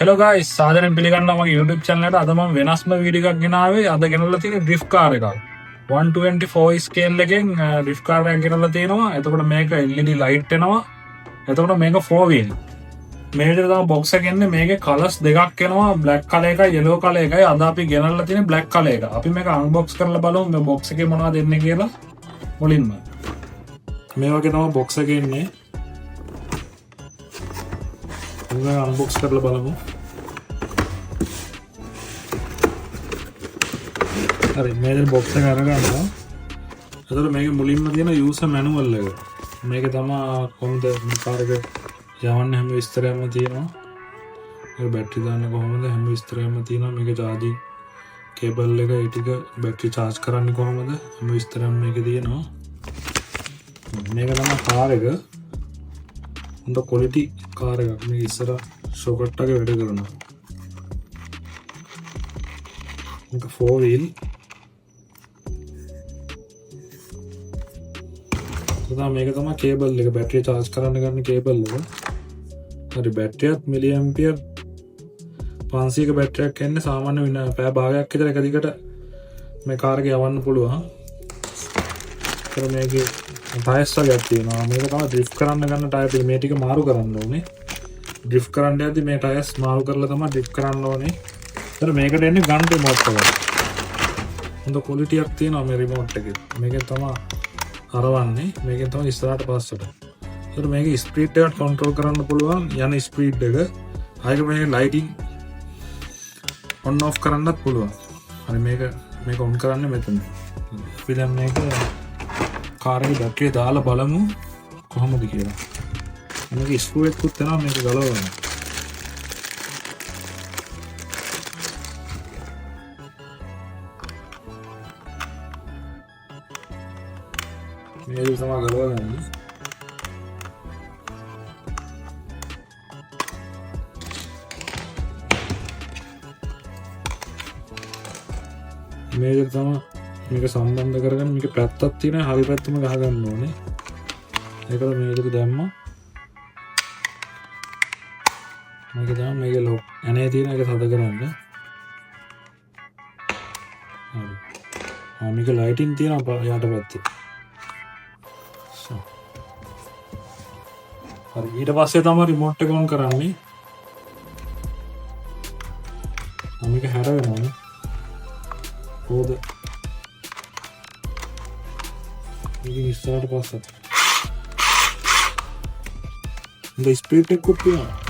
Hello guys සාදරයෙන් පිළිගන්නවා මගේ YouTube channel එකට. අද මම වෙනස්ම වීඩියෝ එකක් ගෙනාවේ. අද ගෙනල්ලා තියෙන්නේ drift car එකක්. 124 scale එකෙන් drift car එකක් ගෙනල්ලා තියෙනවා. එතකොට මේක LED light එනවා. එතකොට මේක 4 wheel. මේ විදිහට තමයි box එක එන්නේ. මේකේ colors දෙකක් එනවා. black color එකයි yellow color එකයි. අද අපි ගෙනල්ලා තියෙන්නේ black color එක. අපි මේක unbox කරලා බලමු මේ box එකේ මොනවද එන්නේ කියලා. මුලින්ම මේ වගේ තමයි box එක එන්නේ. අන්බොක්ස් කරලා බලමු. හරි මේ බොක්ස් එක අරගන්නවා. එතකොට මේකේ මුලින්ම තියෙන යූසර් මැනුවල් එක. මේක තමයි කොහොමද මේ කාර් එක යවන්නේ හැම විස්තරයක්ම තියෙනවා. ඒක බැටරි දාන්නේ කොහොමද හැම විස්තරයක්ම තියෙනවා. මේක charging කේබල් එක ඒ ටික බැටරි charge කරන්නේ කොහොමද හැම විස්තරයක්ම මේකේ තියෙනවා. මේක තමයි කාර් එක. හොඳ quality කාර් එකක්. මේක ඉස්සර shocket එකේ වැඩ කරනවා. මේක 4 wheel. මේක තමයි කේබල් එක. බැටරිය charge කරන්න ගන්න කේබල් එක. හරි බැටරියත් මිලි ඇම්පියර් 500ක බැටරියක් එන්නේ. සාමාන්‍ය පැය භාගයක් විතර එක දිගට මේ කාර් එක යවන්න පුළුවන්. ඒතර මේකේ ටයර්ස් වගේක් තියෙනවා. මේක තමයි ඩ්‍රිෆ්ට් කරන්න ගන්න ටයර් ටික. මේ ටික මාරු කරන්න ඕනේ. ඩ්‍රිෆ්ට් කරන්න යද්දි මේ ටයර්ස් මාරු කරලා තමයි ඩ්‍රිෆ්ට් කරන්න ඕනේ. ඒතර මේකට එන්නේ ගන් රිමෝට් එක. හොඳ ක්වොලිටි එකක් තියෙනවා මේ රිමෝට් එකේ. මේකෙන් තමයි හරවන්නේ. මේකෙන් තමයි ඉස්සරහට පස්සට. ඒතර මේකේ ස්පීඩ් එක කන්ට්‍රෝල් කරන්න පුළුවන්. යන ස්පීඩ් එක. ආයෙත් මේකේ ලයිටින් ඔන් ඔෆ් කරන්නත් පුළුවන්. හරි මේක ඔන් කරන්නේ මෙතන. අපි දැන් මේක කාර් එකේ බැටරිය දාලා බලමු කොහොමද කියලා. මේක ස්ක්‍රූ එකකුත් තියෙනවා මේක ගලවන්න. මේක තමයි ගලවගන්නේ. මේක තමයි මේක සම්බන්ධ කරගන්න. මේක පැත්තක් තියෙනවා. හරි පැත්තම ගහගන්න ඕනේ. ඒකල මේකට දැම්මා. මේක තමයි මේක ලොක්. අනේ තියෙන එක සද කරන්න. හරි. මේක ලයිටින් තියෙනවා යට පැත්තේ. හරි ඊට පස්සේ තමයි රිමෝට් එක ඔන් කරන්නේ. මේක හැර වෙනවා. කොහොමද? මේක ඉස්සරහට පස්සට. The speed එකකුත් තියෙනවා.